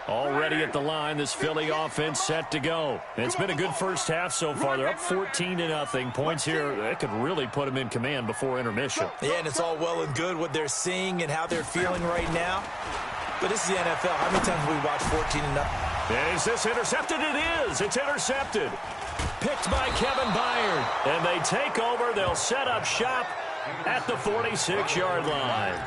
Already at the line, this Philly offense set to go. It's been a good first half so far. They're up 14-0. Points here, that could really put them in command before intermission. Yeah, and it's all well and good what they're seeing and how they're feeling right now. But this is the NFL. How many times have we watched 14-0? Is this intercepted? It is. It's intercepted. Picked by Kevin Byard. And they take over. They'll set up shop at the 46-yard line.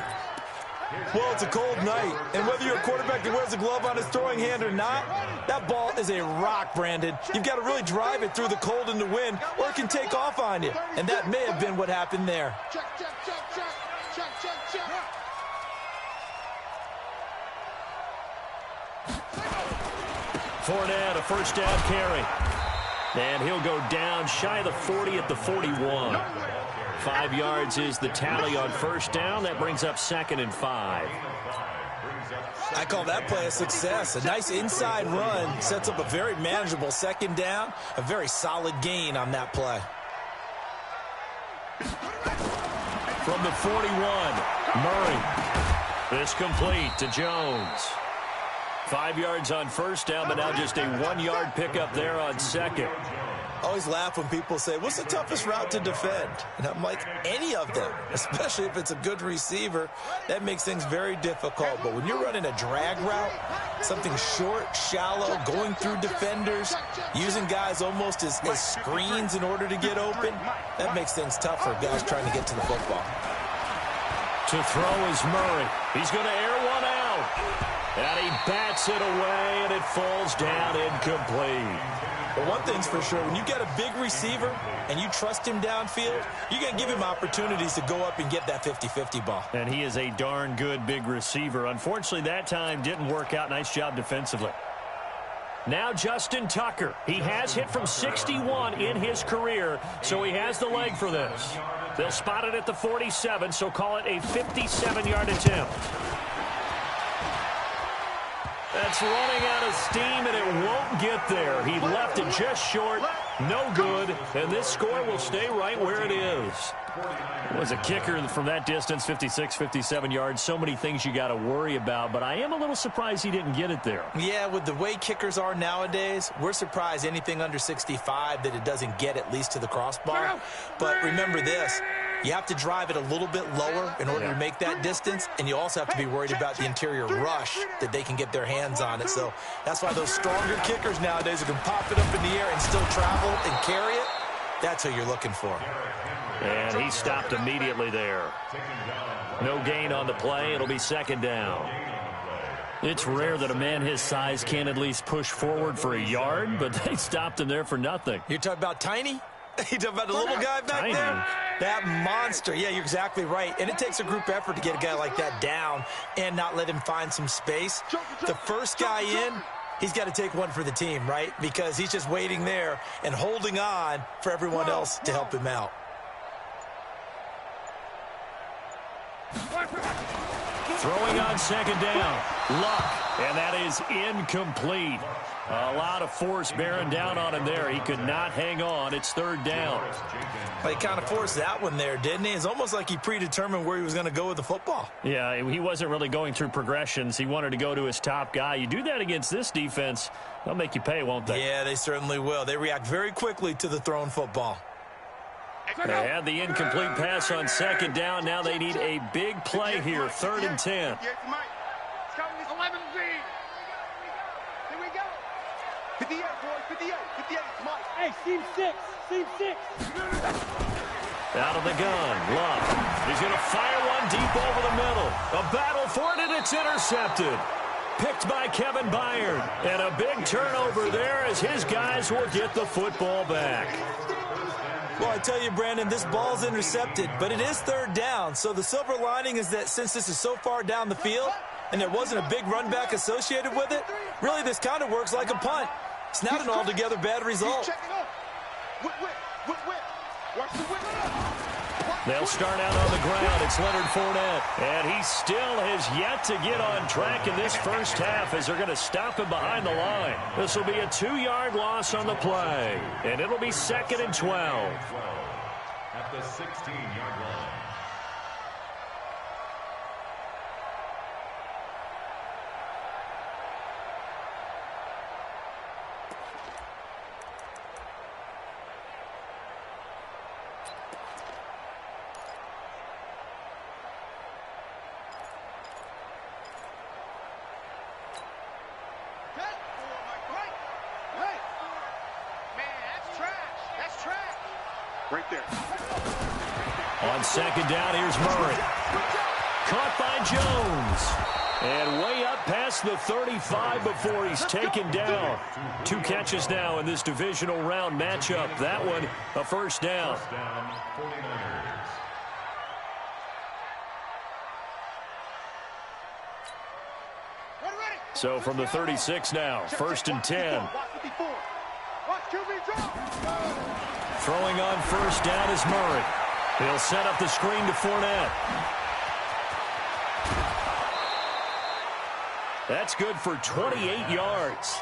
Well, it's a cold night, and whether you're a quarterback that wears a glove on his throwing hand or not, that ball is a rock, Brandon. You've got to really drive it through the cold and the wind, or it can take off on you. And that may have been what happened there. Fournette, a first down carry. And he'll go down shy of the 40 at the 41. 5 yards is the tally on first down. That brings up 2nd and 5. I call that play a success. A nice inside run sets up a very manageable 2nd down. A very solid gain on that play. From the 41, Murray. This complete to Jones. 5 yards on first down, but now just a 1-yard pickup there on 2nd. I always laugh when people say, what's the toughest route to defend? And I'm like, any of them, especially if it's a good receiver. That makes things very difficult. But when you're running a drag route, something short, shallow, going through defenders, using guys almost as screens in order to get open, that makes things tough for guys trying to get to the football. To throw is Murray. He's going to air one out. And he bats it away, and it falls down incomplete. But one thing's for sure, when you get a big receiver and you trust him downfield, you're going to give him opportunities to go up and get that 50-50 ball. And he is a darn good big receiver. Unfortunately, that time didn't work out. Nice job defensively. Now Justin Tucker. He has hit from 61 in his career, so he has the leg for this. They'll spot it at the 47, so call it a 57-yard attempt. That's running out of steam, and it won't get there. He left it just short. No good. And this score will stay right where it is. It was a kicker from that distance, 56, 57 yards. So many things you got to worry about, but I am a little surprised he didn't get it there. Yeah, with the way kickers are nowadays, we're surprised anything under 65 that it doesn't get at least to the crossbar. But remember this. You have to drive it a little bit lower in order to make that distance, and you also have to be worried about the interior rush that they can get their hands on it. So that's why those stronger kickers nowadays who can pop it up in the air and still travel and carry it, that's who you're looking for. And he stopped immediately there. No gain on the play. It'll be 2nd down. It's rare that a man his size can at least push forward for a yard, but they stopped him there for nothing. You're talking about Tiny? You talking about the little guy back there? That monster. Yeah, you're exactly right. And it takes a group effort to get a guy like that down and not let him find some space. The first guy in, he's got to take one for the team, right? Because he's just waiting there and holding on for everyone else to help him out. Throwing on 2nd down. Luck. And that is incomplete. A lot of force bearing down on him there. He could not hang on. It's 3rd down. Well, he kind of forced that one there, didn't he? It's almost like he predetermined where he was going to go with the football. Yeah, he wasn't really going through progressions. He wanted to go to his top guy. You do that against this defense, they'll make you pay, won't they? Yeah, they certainly will. They react very quickly to the thrown football. They had the incomplete pass on 2nd down. Now they need a big play here, 3rd and 10. Hey, seam 6. Out of the gun, Luck. He's going to fire one deep over the middle. A battle for it, and it's intercepted. Picked by Kevin Byard. And a big turnover there as his guys will get the football back. Well, I tell you, Brandon, this ball's intercepted, but it is 3rd down. So the silver lining is that since this is so far down the field and there wasn't a big run back associated with it, really this kind of works like a punt. It's not an altogether bad result. They'll start out on the ground. It's Leonard Fournette. And he still has yet to get on track in this first half as they're going to stop him behind the line. This will be a 2-yard loss on the play. And it'll be 2nd and 12. At the 16-yard line. Right there. On second down, here's Murray. Caught by Jones. And way up past the 35 before he's taken down. 2 catches now in this divisional round matchup. That one, a first down. First down, 49ers. So from the 36 now, first and 10. Throwing on first down is Murray. He'll set up the screen to Fournette. That's good for 28 yards.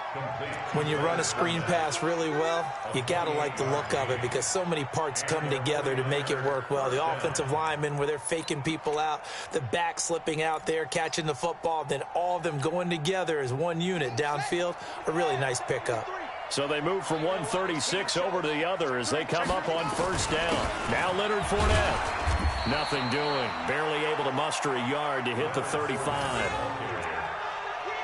When you run a screen pass really well, you got to like the look of it because so many parts come together to make it work well. The offensive linemen where they're faking people out, the back slipping out there, catching the football, then all of them going together as one unit downfield. A really nice pickup. So they move from 136 over to the other as they come up on first down. Now Leonard Fournette. Nothing doing. Barely able to muster a yard to hit the 35.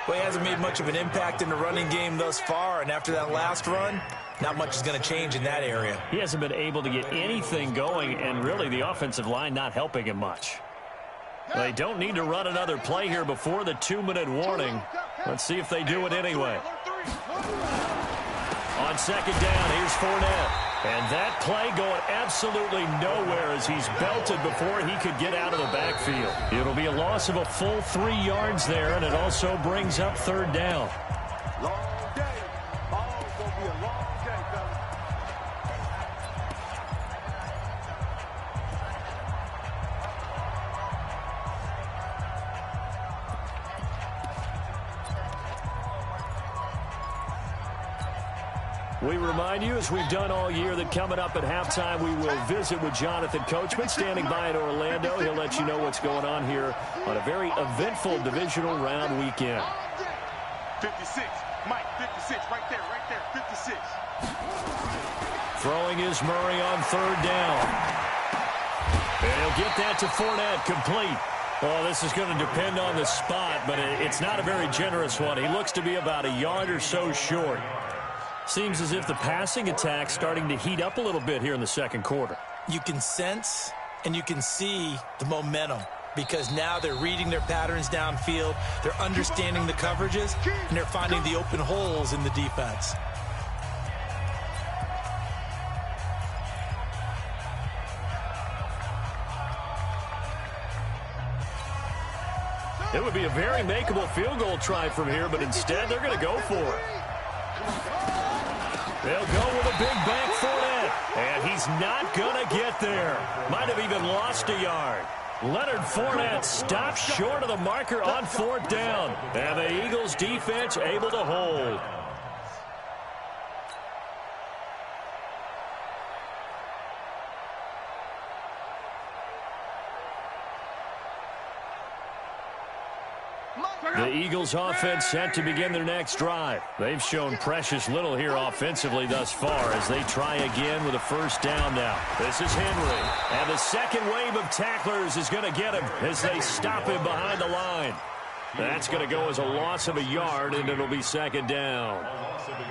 Well, he hasn't made much of an impact in the running game thus far, and after that last run, not much is going to change in that area. He hasn't been able to get anything going, and really the offensive line not helping him much. They don't need to run another play here before the 2-minute warning. Let's see if they do it anyway. On second down, here's Fournette. And that play going absolutely nowhere as he's belted before he could get out of the backfield. It'll be a loss of a full 3 yards there, and it also brings up third down. Long day. Ball's going to be a long day, fellas. We remind you, as we've done all year, that coming up at halftime, we will visit with Jonathan Coachman standing by in Orlando. He'll let you know what's going on here on a very eventful divisional round weekend. 56. Mike, 56. Right there, 56. Throwing is Murray on third down. And he'll get that to Fournette, complete. Well, this is going to depend on the spot, but it's not a very generous one. He looks to be about a yard or so short. Seems as if the passing attack's starting to heat up a little bit here in the second quarter. You can sense and you can see the momentum because now they're reading their patterns downfield, they're understanding the coverages, and they're finding the open holes in the defense. It would be a very makeable field goal try from here, but instead they're going to go for it. They'll go with a big bank Fournette, and he's not going to get there. Might have even lost a yard. Leonard Fournette stops short of the marker on fourth down, and the Eagles defense able to hold. The Eagles offense set to begin their next drive. They've shown precious little here offensively thus far as they try again with a first down now. This is Henry. And the second wave of tacklers is going to get him as they stop him behind the line. That's going to go as a loss of a yard, and it'll be second down.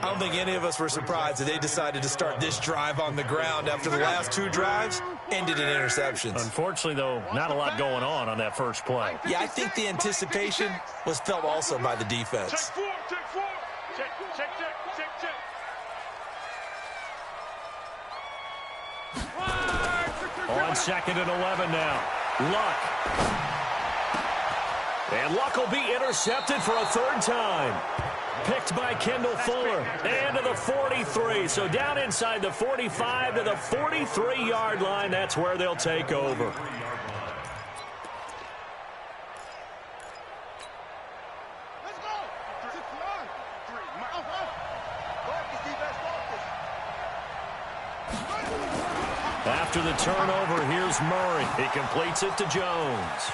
I don't think any of us were surprised that they decided to start this drive on the ground after the last two drives ended in interceptions. Unfortunately, though, not a lot going on that first play. Yeah, I think the anticipation was felt also by the defense. Check four, check four. Check. On second and 11 now. Luck. And Luck will be intercepted for a third time. Picked by Kendall Fuller. And to the 43. So down inside the 45 to the 43-yard line. That's where they'll take over. After the turnover, here's Murray. He completes it to Jones.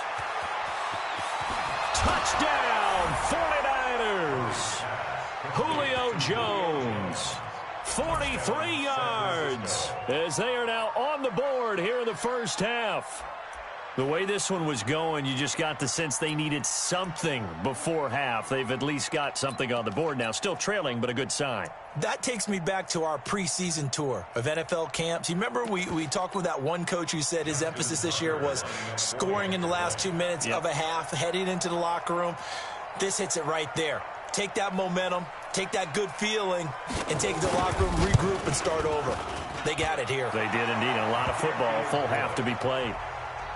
Touchdown, 49ers. Julio Jones, 43 yards, as they are now on the board here in the first half. The way this one was going, you just got the sense they needed something before half. They've at least got something on the board now. Still trailing, but a good sign. That takes me back to our preseason tour of NFL camps. You remember we talked with that one coach who said his emphasis this year was scoring in the last 2 minutes of a half, heading into the locker room. This hits it right there. Take that momentum, take that good feeling, and take it to the locker room, regroup, and start over. They got it here. They did indeed. A lot of football, full half to be played.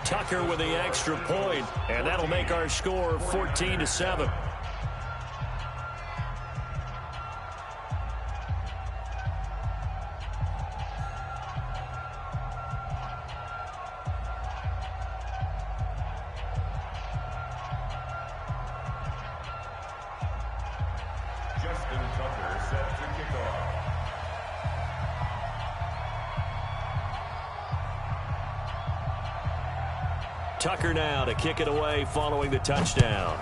Tucker with the extra point, and that'll make our score 14-7. Tucker now to kick it away following the touchdown.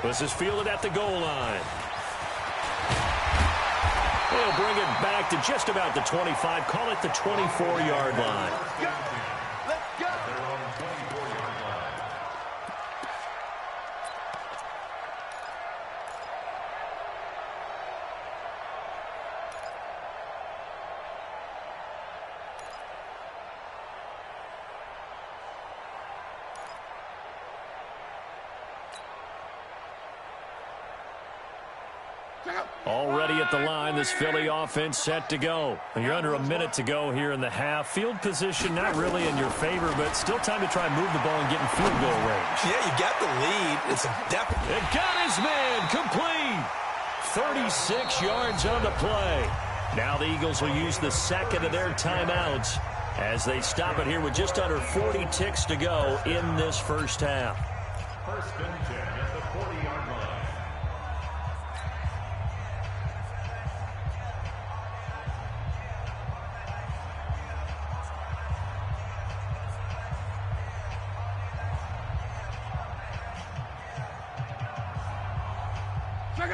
This is fielded at the goal line. They'll bring it back to just about the 25. Call it the 24-yard line. Already at the line, this Philly offense set to go. You're under a minute to go here in the half. Field position not really in your favor, but still time to try and move the ball and get in field goal range. Yeah, you got the lead. It's a definite. It got his man complete. 36 yards on the play. Now the Eagles will use the second of their timeouts as they stop it here with just under 40 ticks to go in this first half. First and 10 at the 40-yard line.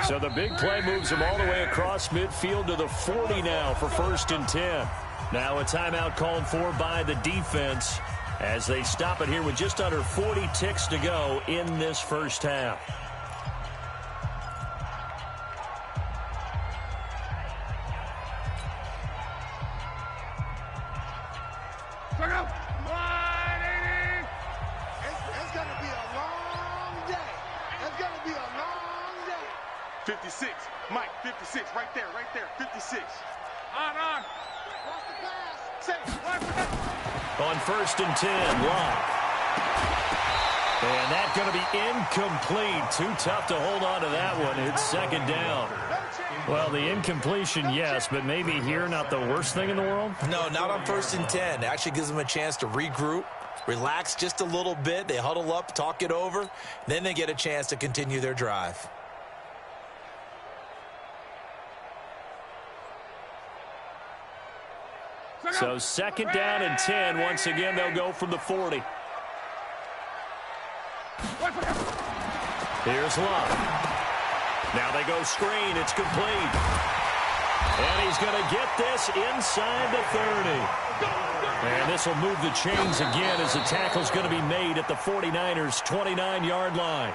So the big play moves them all the way across midfield to the 40 now for first and 10. Now a timeout called for by the defense as they stop it here with just under 40 ticks to go in this first half. It's going to be a long day. It's going to be a long day. 56. Mike, 56. Right there. 56. On. Watch the pass. Say, On first and 10, Locke. And that's going to be incomplete. Too tough to hold on to that one. It's second down. Well, the incompletion, yes, but maybe here not the worst thing in the world? No, not on first and 10. It actually gives them a chance to regroup, relax just a little bit. They huddle up, talk it over. Then they get a chance to continue their drive. So second down and 10. Once again, they'll go from the 40. Here's Love. Now they go screen. It's complete. And he's going to get this inside the 30. And this will move the chains again as the tackle's going to be made at the 49ers' 29-yard line.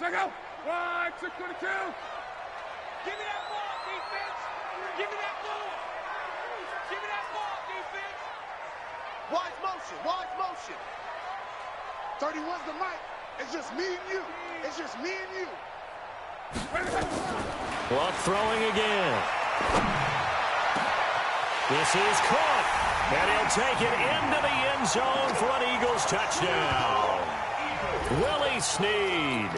Go. 622. Give me that ball, defense. Give me that ball. Give me that ball, defense. Wide motion. 31's the mic. It's just me and you. Clock throwing again. This is caught. And he'll take it into the end zone for an Eagles touchdown. Willie Snead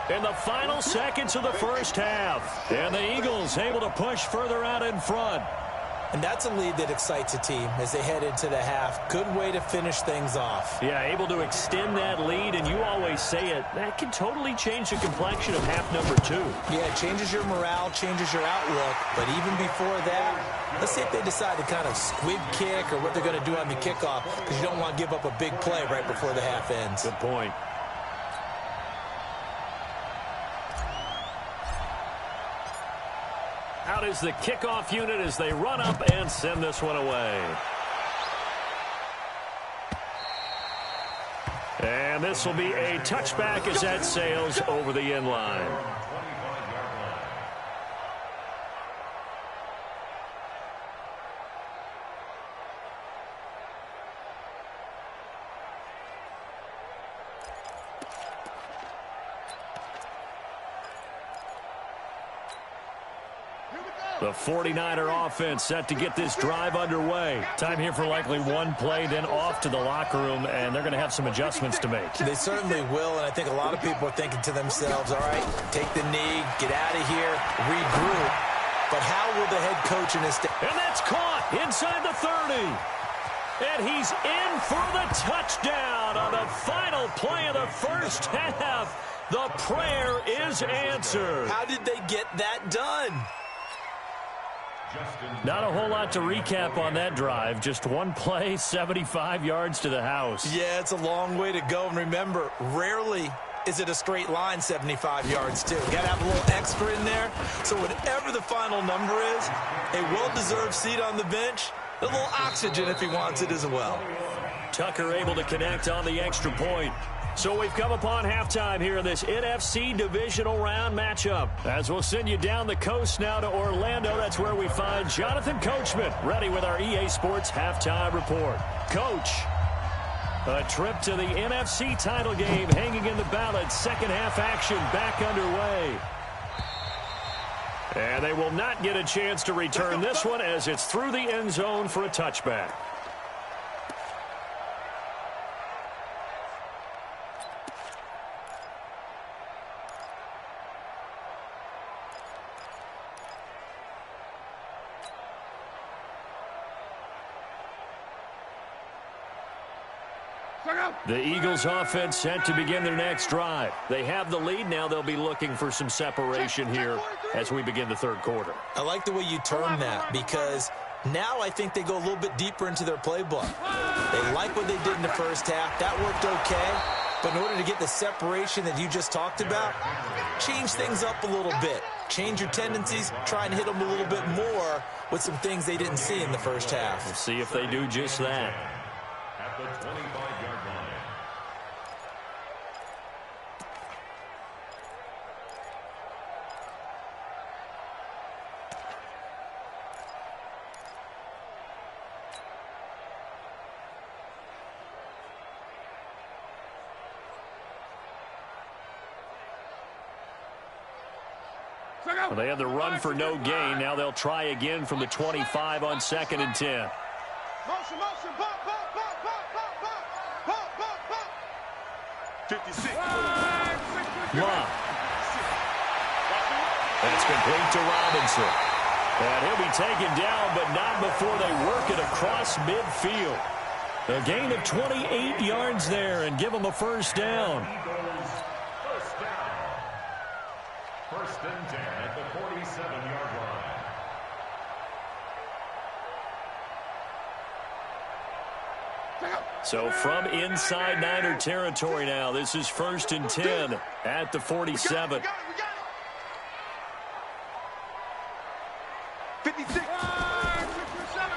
in the final seconds of the first half. And the Eagles able to push further out in front. And that's a lead that excites a team as they head into the half. Good way to finish things off. Yeah, able to extend that lead, and you always say it, that can totally change the complexion of half number 2. Yeah, it changes your morale, changes your outlook. But even before that, let's see if they decide to kind of squib kick or what they're going to do on the kickoff, because you don't want to give up a big play right before the half ends. Good point. Out is the kickoff unit as they run up and send this one away. And this will be a touchback as that sails over the end line. The 49er offense set to get this drive underway. Time here for likely one play, then off to the locker room, and they're going to have some adjustments to make. They certainly will, and I think a lot of people are thinking to themselves, all right, take the knee, get out of here, regroup. But how will the head coach in this... And that's caught inside the 30. And he's in for the touchdown on the final play of the first half. The prayer is answered. How did they get that done? Not a whole lot to recap on that drive. Just one play, 75 yards to the house. Yeah, it's a long way to go. And remember, rarely is it a straight line 75 yards, too. Got to have a little extra in there. So whatever the final number is, a well-deserved seat on the bench, a little oxygen if he wants it as well. Tucker able to connect on the extra point. So we've come upon halftime here in this NFC divisional round matchup. As we'll send you down the coast now to Orlando, that's where we find Jonathan Coachman, ready with our EA Sports halftime report. Coach, a trip to the NFC title game hanging in the balance. Second half action back underway. And they will not get a chance to return this one as it's through the end zone for a touchback. The Eagles offense set to begin their next drive. They have the lead. Now they'll be looking for some separation here as we begin the third quarter. I like the way you term that, because now I think they go a little bit deeper into their playbook. They like what they did in the first half. That worked okay. But in order to get the separation that you just talked about, change things up a little bit. Change your tendencies. Try and hit them a little bit more with some things they didn't see in the first half. We'll see if they do just that. At the 25-yard line. Well, they had the run for no gain. Now they'll try again from the 25 on 2nd and 10. Motion, motion, bump, bump, bump, bump, bump, bump, bump, bump, bump. 56. Love. That's complete to Robinson. And he'll be taken down, but not before they work it across midfield. A gain of 28 yards there and give them a first down. First down. First and 10 at the 47-yard line. So from inside Niner territory now, this is 1st and 10 at the 47. We got it. 56.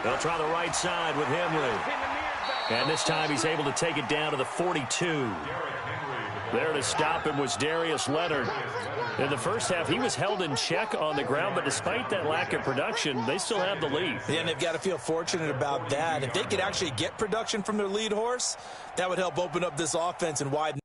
They'll try the right side with Henry. And this time he's able to take it down to the 42. There to stop him was Darius Leonard. In the first half, he was held in check on the ground, but despite that lack of production, they still have the lead. Yeah, and they've got to feel fortunate about that. If they could actually get production from their lead horse, that would help open up this offense and widen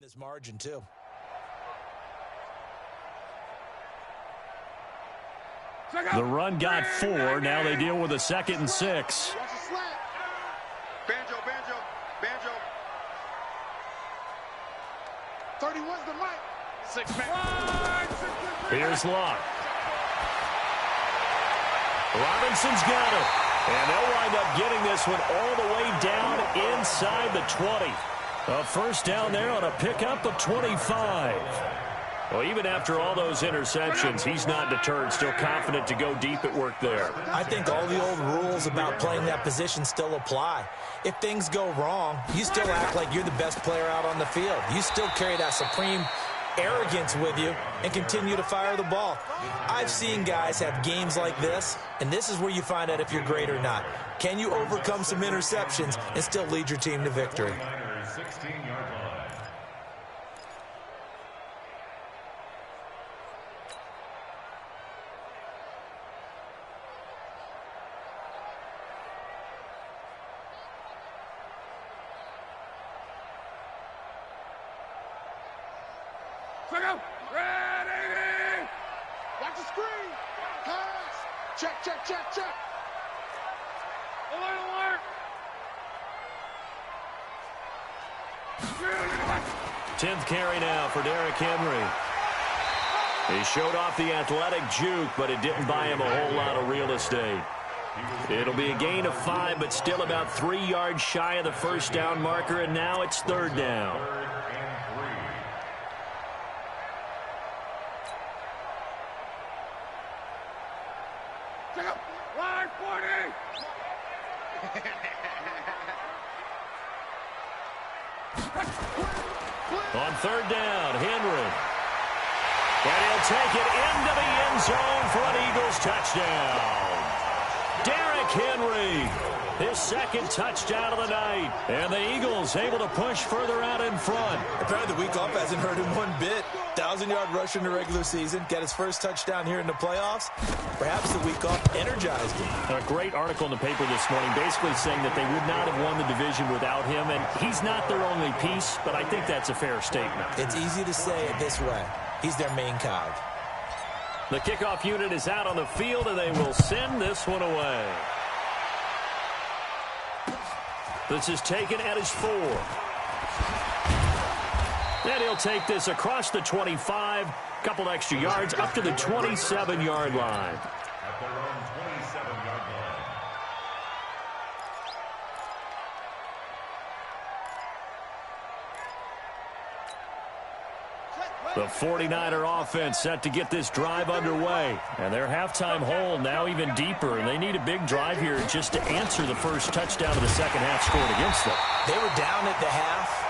tremendous margin, too. The run got 4. Now they deal with a 2nd and 6. Banjo, banjo, banjo. 31's the mic. 6-man. Here's Locke. Robinson's got it. And they'll wind up getting this one all the way down inside the 20. A first down there on a pickup of 25. Well, even after all those interceptions, he's not deterred, still confident to go deep at work there. I think all the old rules about playing that position still apply. If things go wrong, you still act like you're the best player out on the field. You still carry that supreme arrogance with you and continue to fire the ball. I've seen guys have games like this, and this is where you find out if you're great or not. Can you overcome some interceptions and still lead your team to victory? 16-yard line. Ready! Watch the screen. Pass. Check, check, check, check. Alert, alert. 10th carry now for Derrick Henry. He showed off the athletic juke, but it didn't buy him a whole lot of real estate. It'll be a gain of 5, but still about 3 yards shy of the first down marker, and now it's 3rd down. Line 40. On 3rd down, Henry. And he'll take it into the end zone for an Eagles touchdown. Derrick Henry, his 2nd touchdown of the night. And the Eagles able to push further out in front. Apparently the week off hasn't hurt him one bit. 1,000-yard rush in the regular season. Got his first touchdown here in the playoffs. Perhaps the week off energized him. A great article in the paper this morning basically saying that they would not have won the division without him. And he's not their only piece, but I think that's a fair statement. It's easy to say it this way. He's their main cog. The kickoff unit is out on the field, and they will send this one away. This is taken at his 4. And he'll take this across the 25, couple extra yards, up to the 27-yard line. At their own 27-yard line. The 49er offense set to get this drive underway. And their halftime hole now even deeper, and they need a big drive here just to answer the first touchdown of the second half scored against them. They were down at the half.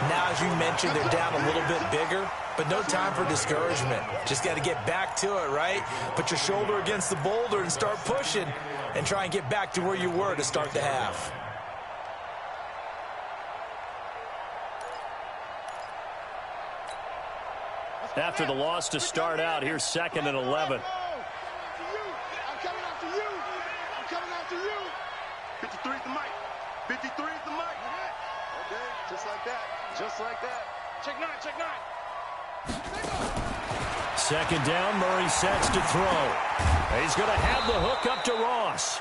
Now, as you mentioned, they're down a little bit bigger, but no time for discouragement. Just got to get back to it, right? Put your shoulder against the boulder and start pushing and try and get back to where you were to start the half. After the loss to start out, here's 2nd and 11. I'm coming after you. I'm coming after you. 53 is the mic. 53 is the mic. Okay, just like that. Just like that. Check 9, check 9. 2nd down, Murray sets to throw. He's going to have the hook up to Ross.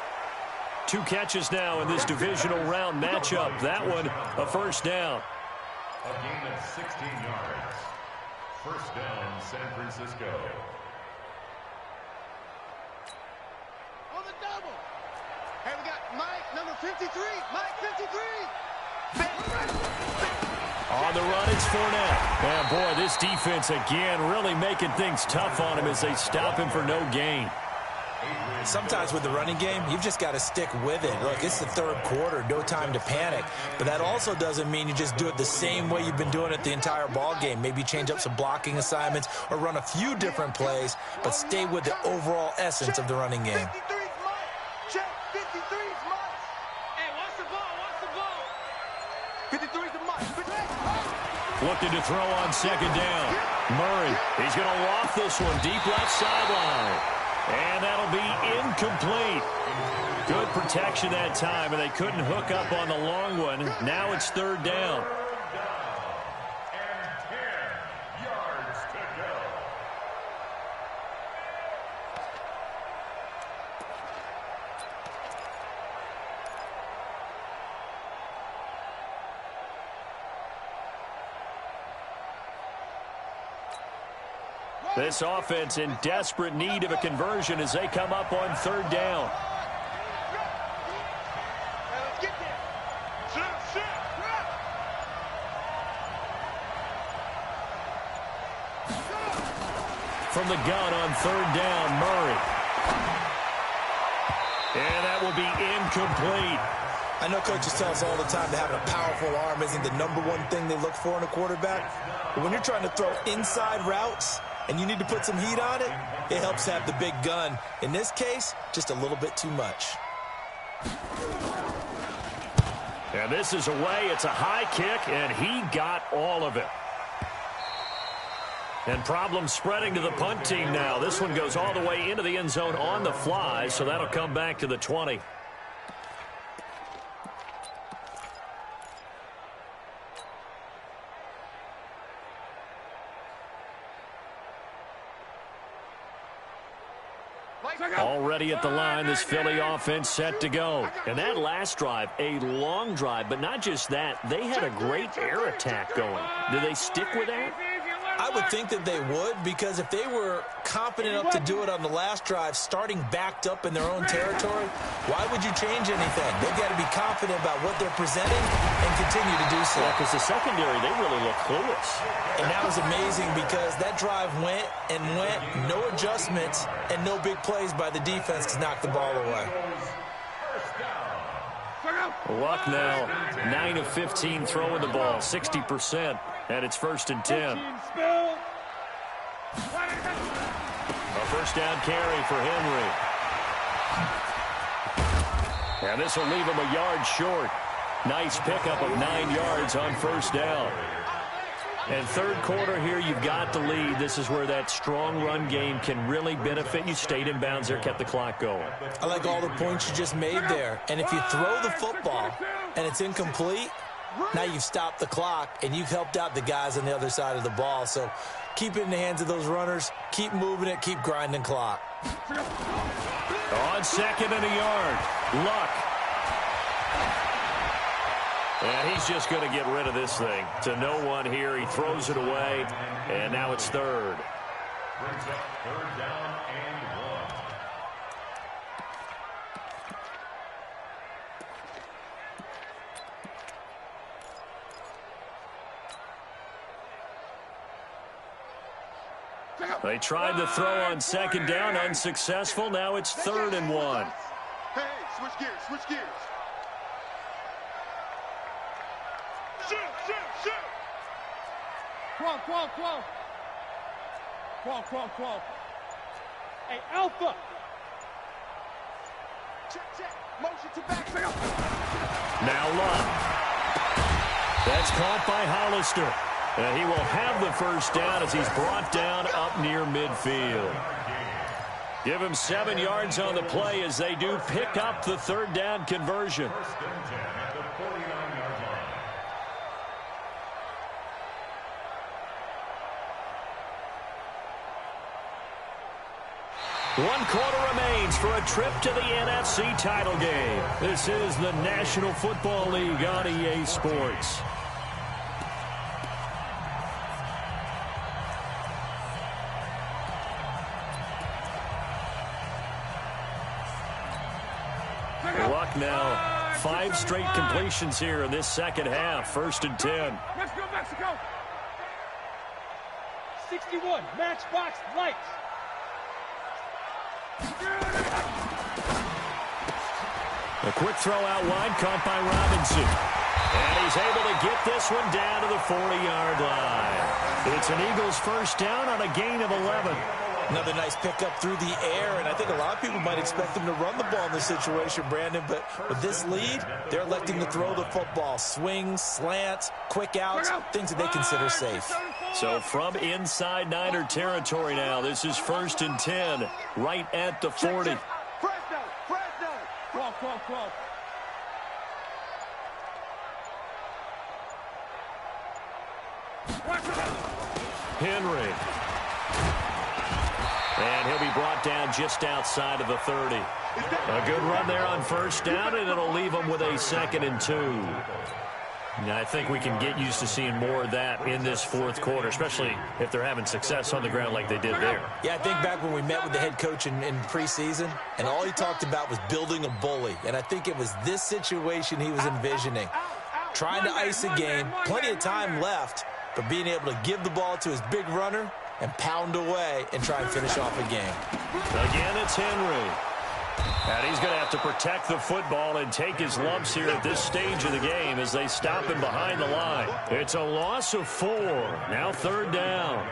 2 catches now in this divisional round matchup. That one, a first down. A gain of 16 yards. First down, San Francisco. On the double. Hey, we got Mike, number 53. Mike, 53. On the run, it's Fournette. And boy, this defense again really making things tough on him as they stop him for no gain. Sometimes with the running game, you've just got to stick with it. Look, it's the 3rd quarter, no time to panic. But that also doesn't mean you just do it the same way you've been doing it the entire ball game. Maybe change up some blocking assignments or run a few different plays, but stay with the overall essence of the running game. 53's Mike. Check 53's Mike. Hey, watch the ball, watch the ball. 53's the Mike. Looking to throw on 2nd down. Murray, he's going to loft this one deep left sideline. And that'll be incomplete. Good protection that time, and they couldn't hook up on the long one. Now it's 3rd down. This offense in desperate need of a conversion as they come up on third down. From the gun on third down, Murray. And that will be incomplete. I know coaches tell us all the time that having a powerful arm isn't the #1 thing they look for in a quarterback. But when you're trying to throw inside routes and you need to put some heat on it, it helps to have the big gun. In this case, just a little bit too much. And this is away. It's a high kick, and he got all of it. And problems spreading to the punt team now. This one goes all the way into the end zone on the fly, so that'll come back to the 20. Already at the line, this Philly offense set to go. And that last drive, a long drive, but not just that. They had a great air attack going. Do they stick with that? I would think that they would, because if they were confident enough to do it on the last drive, starting backed up in their own territory, why would you change anything? They've got to be confident about what they're presenting and continue to do so. Yeah, because the secondary, they really look clueless. And that was amazing because that drive went and went, no adjustments, and no big plays by the defense to knock the ball away. Luck now, 9 of 15 throwing the ball, 60%, and it's 1st and 10. A first down carry for Henry. And this will leave him a yard short. Nice pickup of 9 yards on first down. And third quarter here, you've got the lead. This is where that strong run game can really benefit you. Stayed in bounds there, kept the clock going. I like all the points you just made there. And if you throw the football and it's incomplete, now you've stopped the clock and you've helped out the guys on the other side of the ball. So keep it in the hands of those runners. Keep moving it. Keep grinding clock. On 2nd and a yard, Luck. And he's just going to get rid of this thing. To no one here. He throws it away. And now it's 3rd. Brings up 3rd down and 1. They tried to throw on 2nd down, unsuccessful. Now it's 3rd and 1. Hey, switch gears, switch gears. Shoot, shoot, shoot. Qual. Hey, Alpha. Check. Motion to back. Now Luck. That's caught by Hollister. And he will have the first down as he's brought down up near midfield. Give him 7 yards on the play as they do pick up the 3rd down conversion. 1st and 10 at the 49-yard line. One quarter remains for a trip to the NFC title game. This is the National Football League on EA Sports. Luck now, 5 straight completions here in this second half. 1st and 10. Mexico. 61, matchbox lights. A quick throw out wide, caught by Robinson. And he's able to get this one down to the 40-yard line. It's an Eagles first down on a gain of 11. Another nice pickup through the air, and I think a lot of people might expect them to run the ball in this situation, Brandon, but with this lead, they're electing to throw the football. Swings, slants, quick outs, things that they consider safe. So from inside Niner territory now, this is 1st and 10, right at the 40. Fresno. Qual. Henry. And he'll be brought down just outside of the 30. A good run there on first down, and it'll leave him with a 2nd and 2. Yeah, I think we can get used to seeing more of that in this fourth quarter, especially if they're having success on the ground like they did there. Yeah, I think back when we met with the head coach in preseason, and all he talked about was building a bully. And I think it was this situation he was envisioning. Trying to ice a game, plenty of time left, but being able to give the ball to his big runner and pound away and try and finish off a game. Again, it's Henry. And he's going to have to protect the football and take his lumps here at this stage of the game as they stop him behind the line. It's a loss of 4. Now 3rd down.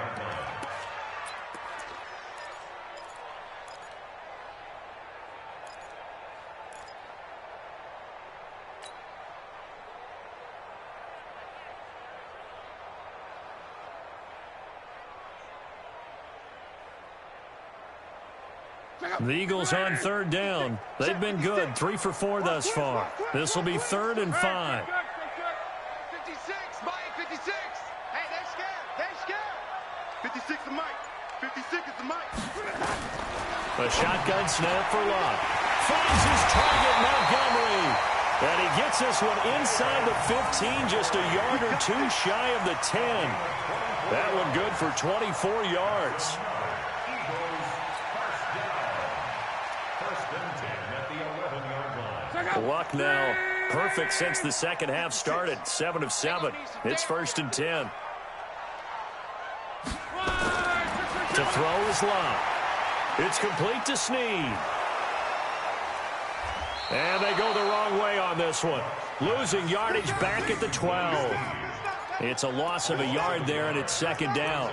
The Eagles on 3rd down. They've been good, 3 for 4 thus far. This will be 3rd and 5. 56, Mike, 56. Hey, they're scared. They're scared. 56 is Mike. 56 is the Mike. A shotgun snap for Locke. Finds his target, Montgomery. And he gets this one inside the 15, just a yard or 2 shy of the 10. That one good for 24 yards. Luck now perfect since the second half started. 7 of 7. It's 1st and 10. To throw is Luck. It's complete to Snead. And they go the wrong way on this one. Losing yardage back at the 12. It's a loss of a yard there, and it's 2nd down.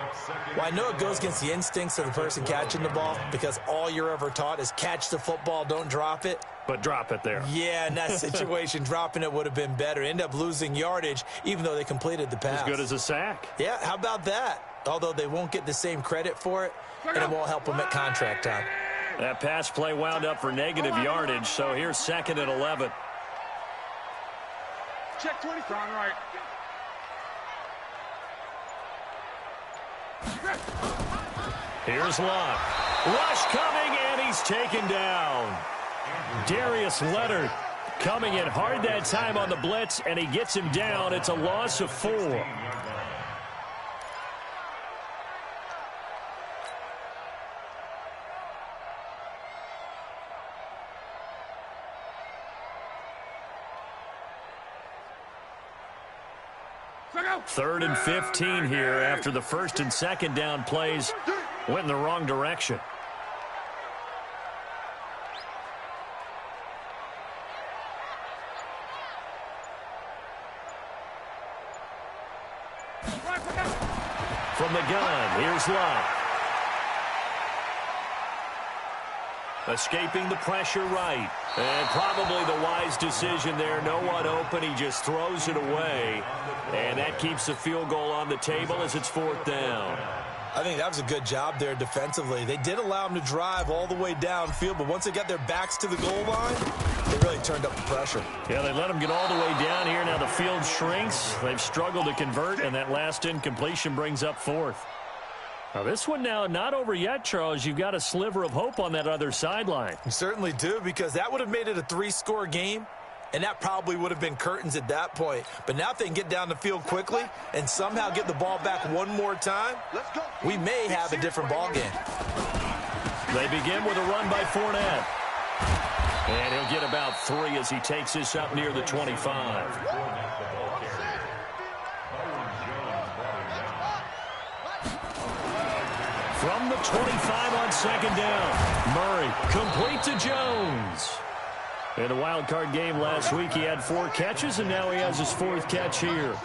Well, I know it goes against the instincts of the person catching the ball because all you're ever taught is catch the football, don't drop it. But drop it there. Yeah, in that situation, dropping it would have been better. End up losing yardage, even though they completed the pass. As good as a sack. Yeah, how about that? Although they won't get the same credit for it, and it won't help them at contract time. That pass play wound up for negative yardage, so here's 2nd and 11. Check 20. Strong right. Here's Locke. Rush coming, and he's taken down. Darius Leonard coming in hard that time on the blitz, and he gets him down. It's a loss of 4. Third and 15 here after the 1st and 2nd down plays went in the wrong direction. From the gun, here's Locke. Escaping the pressure right. And probably the wise decision there. No one open. He just throws it away. And that keeps the field goal on the table as it's 4th down. I think that was a good job there defensively. They did allow them to drive all the way downfield, but once they got their backs to the goal line, they really turned up the pressure. Yeah, they let them get all the way down here. Now the field shrinks. They've struggled to convert, and that last incompletion brings up 4th. Now this one now not over yet, Charles. You've got a sliver of hope on that other sideline. You certainly do, because that would have made it a 3-score game, and that probably would have been curtains at that point. But now if they can get down the field quickly and somehow get the ball back one more time, we may have a different ball game. They begin with a run by Fournette. And he'll get about 3 as he takes this up near the 25. From the 25 on 2nd down, Murray complete to Jones. In the wild card game last week, he had 4 catches, and now he has his 4th catch here.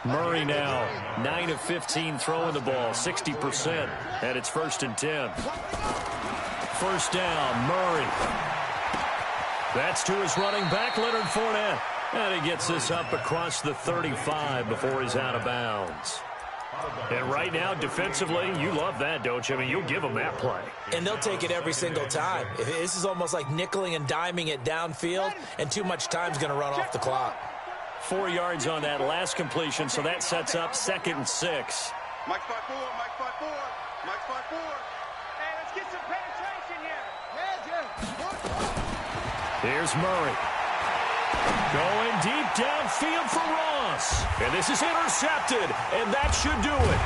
Murray now 9 of 15 throwing the ball, 60%, and it's 1st and 10. 1st down, Murray. That's to his running back, Leonard Fournette. And he gets this up across the 35 before he's out of bounds. And right now, defensively, you love that, don't you? I mean, you'll give them that play. And they'll take it every single time. This is almost like nickeling and diming it downfield, and too much time's going to run off the clock. 4 yards on that last completion, so that sets up 2nd and 6. Mike 5-4, Mike 5-4, Mike 5-4. Hey, let's get some penetration here. Here's Murray. Going deep downfield for Ross. And this is intercepted, and that should do it.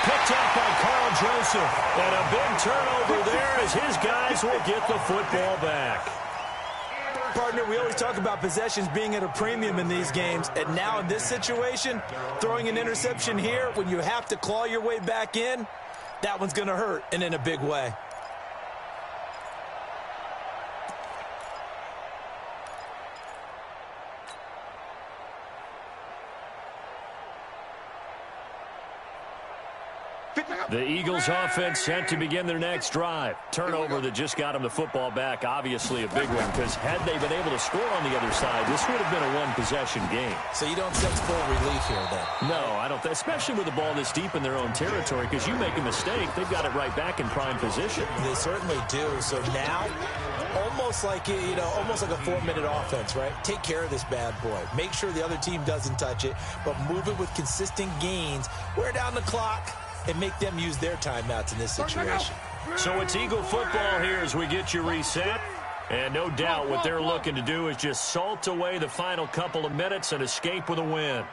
Picked up by Carl Joseph. And a big turnover there as his guys will get the football back. Partner, we always talk about possessions being at a premium in these games, and now in this situation, throwing an interception here when you have to claw your way back in, that one's going to hurt, and in a big way. The Eagles offense set to begin their next drive. Turnover that just got them the football back, obviously a big one, because had they been able to score on the other side, this would have been a one-possession game. So you don't sense full relief here, then? No, I don't, especially with the ball this deep in their own territory, because you make a mistake, they've got it right back in prime position. They certainly do. So now, almost like, almost like a 4-minute offense, right? Take care of this bad boy. Make sure the other team doesn't touch it, but move it with consistent gains. Wear down the clock and make them use their timeouts in this situation. So it's Eagle football here as we get you reset. And no doubt what they're looking to do is just salt away the final couple of minutes and escape with a win.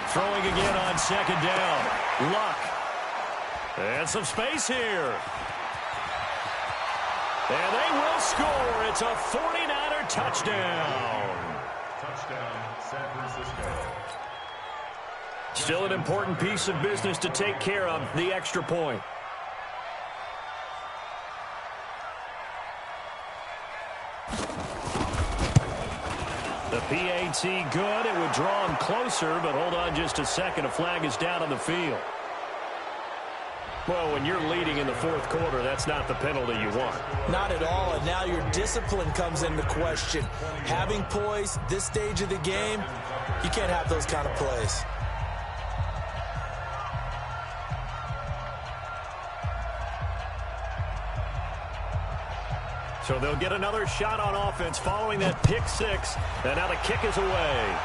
Throwing again on second down. Luck. And some space here. And they will score. It's a 49er touchdown. Touchdown, San Francisco. Still an important piece of business to take care of, the extra point. The PAT good. It would draw him closer, but hold on just a second. A flag is down on the field. Well, when you're leading in the fourth quarter, that's not the penalty you want. Not at all, and now your discipline comes into question. Having poise this stage of the game, you can't have those kind of plays. So they'll get another shot on offense following that pick six. And now the kick is away.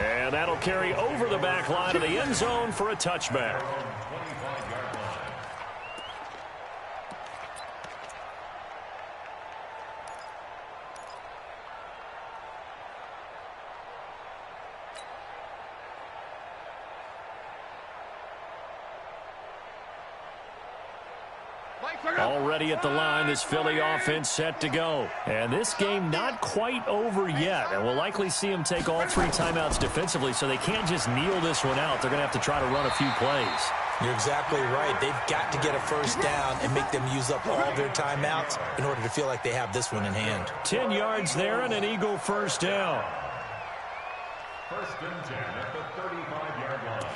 And that'll carry over the back line of the end zone for a touchback. Already at the line, this Philly offense set to go. And this game not quite over yet. And we'll likely see them take all 3 timeouts defensively, so they can't just kneel this one out. They're going to have to try to run a few plays. You're exactly right. They've got to get a first down and make them use up all their timeouts in order to feel like they have this one in hand. 10 yards there and an Eagle first down. First and 10 at the 35-yard line.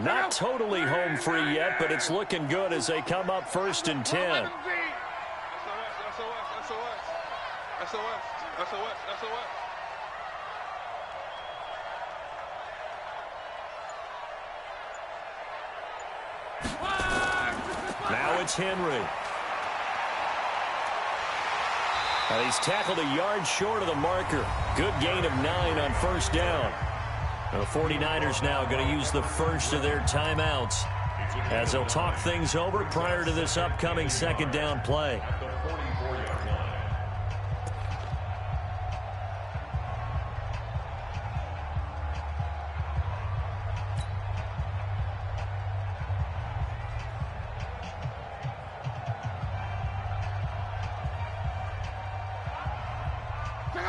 Not totally home free yet, but it's looking good as they come up first and 10. Now it's Henry. He's tackled a yard short of the marker. Good gain of 9 on first down. The 49ers now going to use the first of their timeouts as they'll talk things over prior to this upcoming second down play.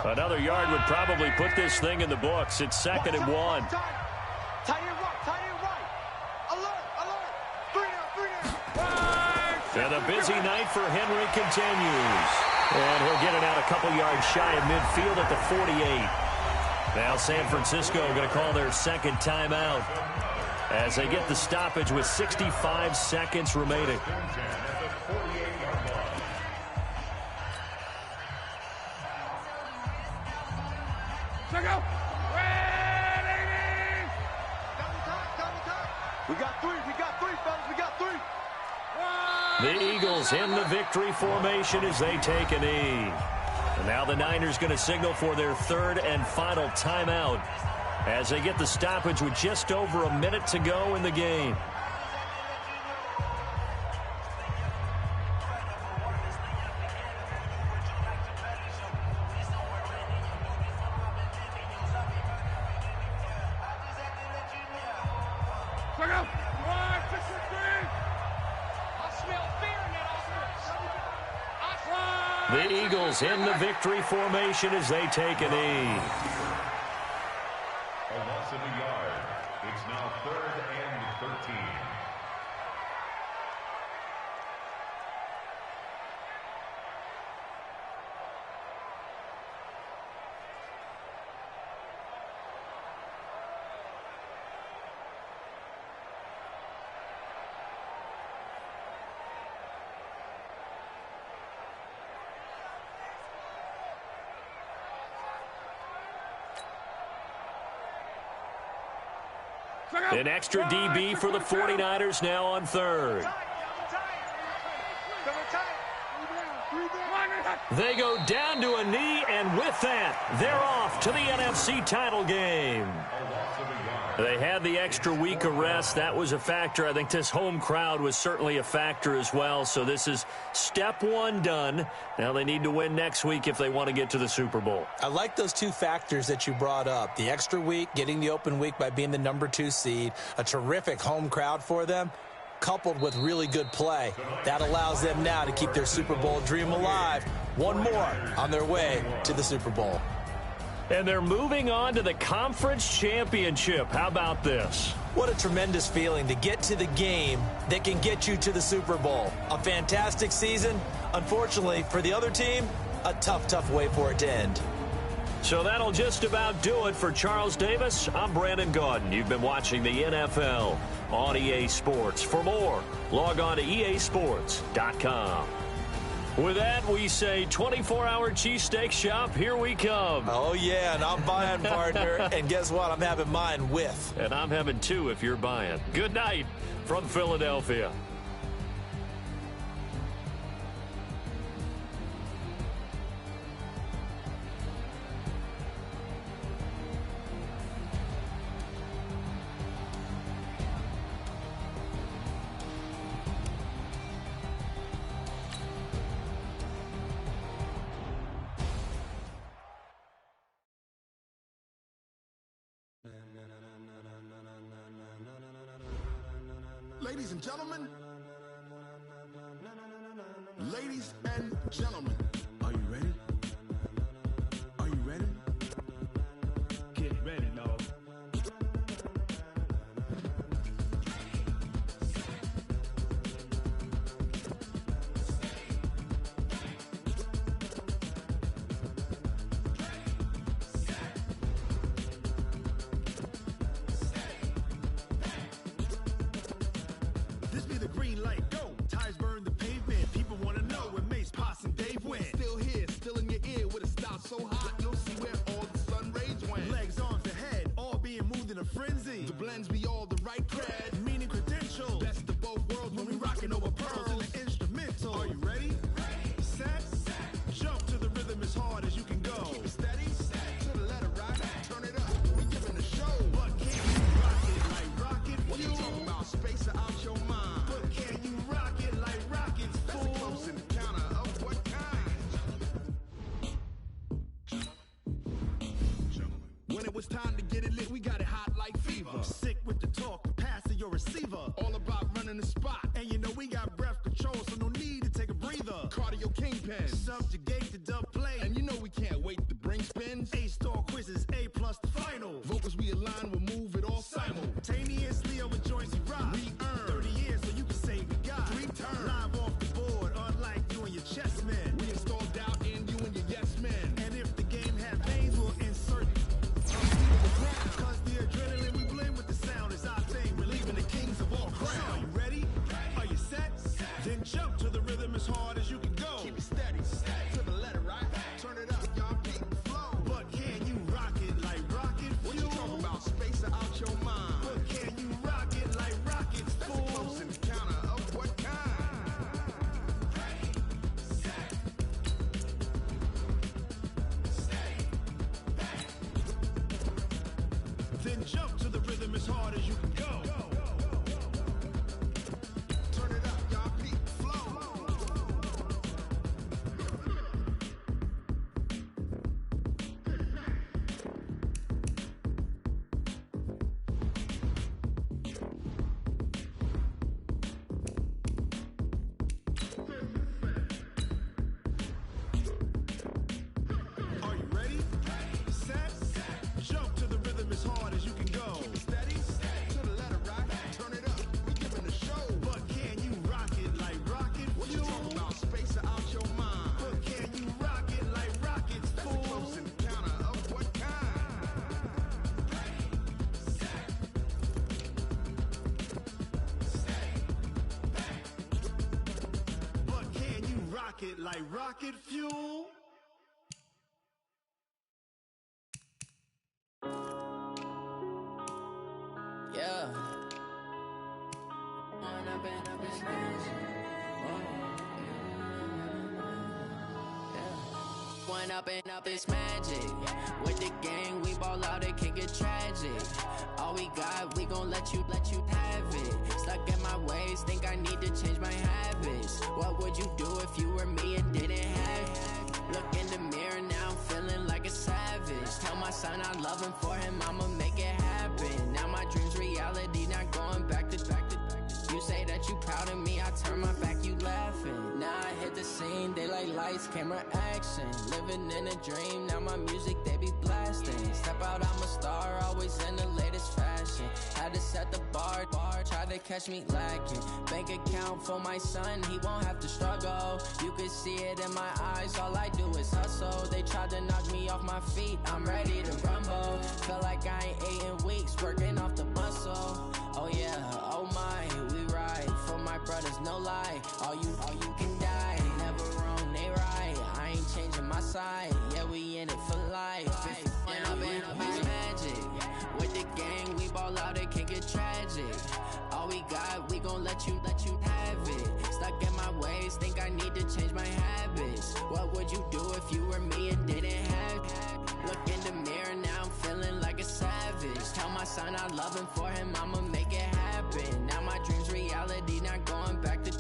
Another yard would probably put this thing in the books. It's second and 1. Tight end right. Alert. 3 down. And a busy night for Henry continues. And he'll get it out a couple yards shy of midfield at the 48. Now San Francisco going to call their second timeout as they get the stoppage with 65 seconds remaining. The Eagles in the victory formation as they take a knee. And now the Niners going to signal for their third and final timeout as they get the stoppage with just over a minute to go in the game. The Eagles in the victory formation as they take a knee. A loss of a yard. It's now 3rd and 13. An extra DB for the 49ers now on third. They go down to a knee, and with that, they're off to the NFC title game. They had the extra week of rest. That was a factor. I think this home crowd was certainly a factor as well. So this is step one done. Now they need to win next week if they want to get to the Super Bowl. I like those two factors that you brought up. The extra week, getting the open week by being the number 2 seed, a terrific home crowd for them, coupled with really good play. That allows them now to keep their Super Bowl dream alive. One more on their way to the Super Bowl. And they're moving on to the conference championship. How about this? What a tremendous feeling to get to the game that can get you to the Super Bowl. A fantastic season. Unfortunately, for the other team, a tough way for it to end. So that'll just about do it for Charles Davis. I'm Brandon Gaudin. You've been watching the NFL on EA Sports. For more, log on to easports.com. With that, we say 24-hour cheesesteak shop, here we come. Oh, yeah, and I'm buying, partner. And guess what? I'm having mine with. And I'm having 2 if you're buying. Good night from Philadelphia. Ladies and gentlemen, are you ready? Are you ready? Get ready, dog. This be the green light, go. Tires burn the pavement. People want to know when Mace, Potts, and Dave went. Still here, still in your ear with a style so hot, you'll see where all the sun rays went. Legs, arms, and head, all being moved in a frenzy. The blends be all the right cred, meaning credentials. Best of both worlds when we rockin' over pearls and the instrumental. Are you ready? Set. Jump to the rhythm as hard as you can go. Keep it steady, to the letter right. Turn it up, we giving a show. But can you rock it like rocket? What you talking about? Space or out your mind? But can you rock it like rockets? That's a close encounter of what kind? When it was time to get it lit, we got it hot like fever. Sick with the talk, pass to your receiver. All about running the spot. And you know we got breath control, so no need to take a breather. Cardio kingpin, subjugate the dub play. And you know we can't wait to bring spins. A-star quizzes, A+ the final. Vocals we align, we'll move it all simultaneously over joints we rock. We earn 30 years so you can say we got 3 turns. Live off the board, unlike you and your chess men. We install doubt in you and your yes men. And if the game have veins, we'll insert cause the adrenaline we blend with the sound is our thing. Relieving the kings of all crowns. So are you ready? Are you set? Then jump to the rhythm as hard as you can go. Keep it steady, to the letter right. then jump to the rhythm as hard as you can go. Turn it up, y'all. Beat flow. Are you ready? Set. Jump to the rhythm as hard as you can go. Steady. To the letter, right? Turn it up. We giving a show. But can you rock it like rocket fuel? What you talking about? Space out your mind. But can you rock it like rockets, fool? That's a close encounter of what kind? But can you rock it like rocket fuel? Yeah. When I've been up this bitch. When up and up is magic. With the gang, we ball out, it can get tragic. All we got, we gon' let you have it. Stuck in my ways, think I need to change my habits. What would you do if you were me and didn't have it? Look in the mirror, now I'm feeling like a savage. Tell my son I love him, for him I'ma make it happen. Now my dream's reality, not going back to. You say that you proud of me, I turn my back, you laughing. Now I hit the scene, daylight lights, camera action. Living in a dream, now my music, they be blasting. Step out, I'm a star, always in the latest fashion. Had to set the bar, try to catch me lacking. Bank account for my son, he won't have to struggle. You can see it in my eyes, all I do is hustle. They tried to knock me off my feet, I'm ready to rumble. Feel like I ain't ate in weeks, working off the muscle. Oh yeah, oh my, we ride for my brothers, no lie. All you can die, never wrong, they right. I ain't changing my side, yeah, we in it for life. When I've been up is magic. With the gang, we ball out, it can get tragic. All we got, we gon' let you have it. Stuck in my ways, think I need to change my habits. What would you do if you were me and didn't have it? Look in the mirror, now I'm feeling like a savage. Tell my son I love him, for him I'ma make it happen. Now my dream's reality, not going back to.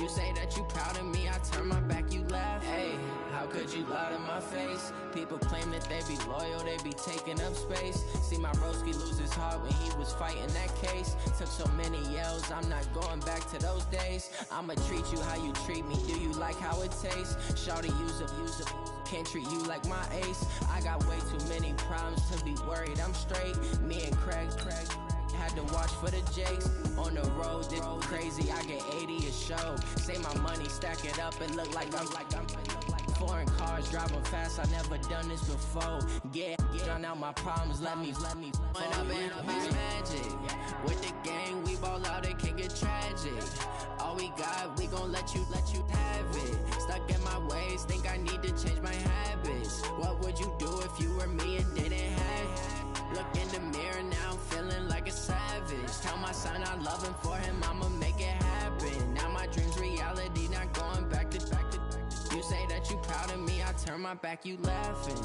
You say that you proud of me, I turn my back, you laugh. Hey, how could you lie to my face? People claim that they be loyal, they be taking up space. See my broski lose his heart when he was fighting that case. Took so many yells, I'm not going back to those days. I'ma treat you how you treat me, do you like how it tastes? Shawty, use up, can't treat you like my ace. I got way too many problems to be worried, I'm straight. Me and Craig had to watch for the Jakes. On the road, this crazy, I get 80 a show. Say my money, stack it up, and look like I'm foreign cars, driving fast, I never done this before. Get drown out my problems, let me. When I've been up is magic. With the gang, we ball out, it can get tragic. All we got, we gon' let you have it. Stuck in my ways, think I need to change my habits. What would you do if you were me and didn't have it? Look in the mirror, now I'm feeling like a savage. Tell my son I love him, for him I'ma make it happen. Now my dream's reality, not going back to. You say that you proud of me, I turn my back, you laughing.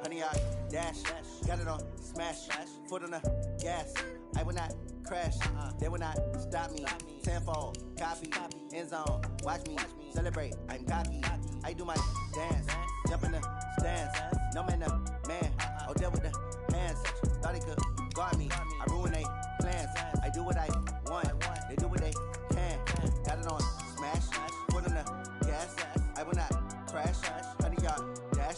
100 yard dash. Got it on smash. Foot on the gas. I will not crash. They will not stop me. Tenfold, copy, end zone. Watch me celebrate. I'm cocky. I do my dance. Jump in the stands. No man, no man. Oh, there with the hands. Thought he could guard me. I ruin they plans. I do what I want. They do what they can. Got it on smash. Foot on the gas. I will not crash. 100 yard dash.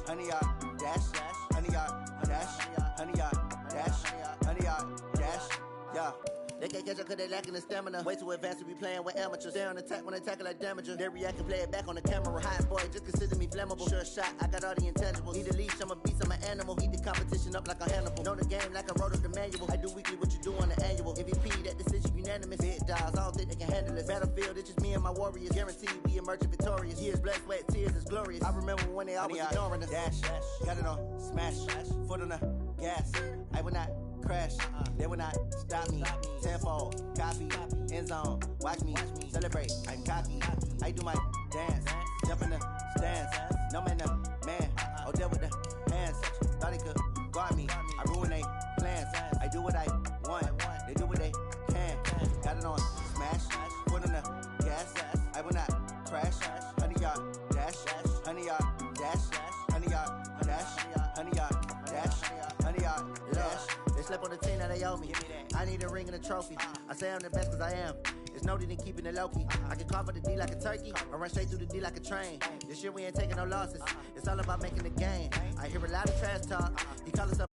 100 yard dash. 100 yard dash. 100 yard dash. 100 yard dash. Yeah. They can't catch up cause they lacking the stamina. Way too advanced to be playing with amateurs. Stay on attack when I tackle like damager. They react and play it back on the camera. Hot boy, just consider me flammable. Sure shot, I got all the intangibles. Need a leash, I'm a beast, I'm an animal. Heat the competition up like a Hannibal. Know the game like I wrote up the manual. I do weekly what you do on the annual. MVP, that decision unanimous. Big dogs, I don't think they can handle this. Battlefield, it's just me and my warriors. Guaranteed we emerging victorious. Years, blood, sweat, tears, it's glorious. I remember when they always ignoring us. Dash, got it on smash. Foot on the gas. I will not crash. They will not stop me. Tenfold, copy, end zone. Watch me celebrate. I'm cocky. I do my dance. Jump in the stands. No man, no man. Oh, there with the hands. Thought he could guard me. I ruin they plans. I do what I want. They do what they can. Got it on smash. Foot on the gas. I will not crash. 100 yard dash. 100 yard dash. 100 yard dash. 100 yard dash. 100 yard dash. They slept on the team that they owe me. I need a ring and a trophy. I say I'm the best cause I am. It's noted in keeping it low-key. I can carve up the D like a turkey or run straight through the D like a train. This year we ain't taking no losses. It's all about making the game. I hear a lot of trash talk. He call us up.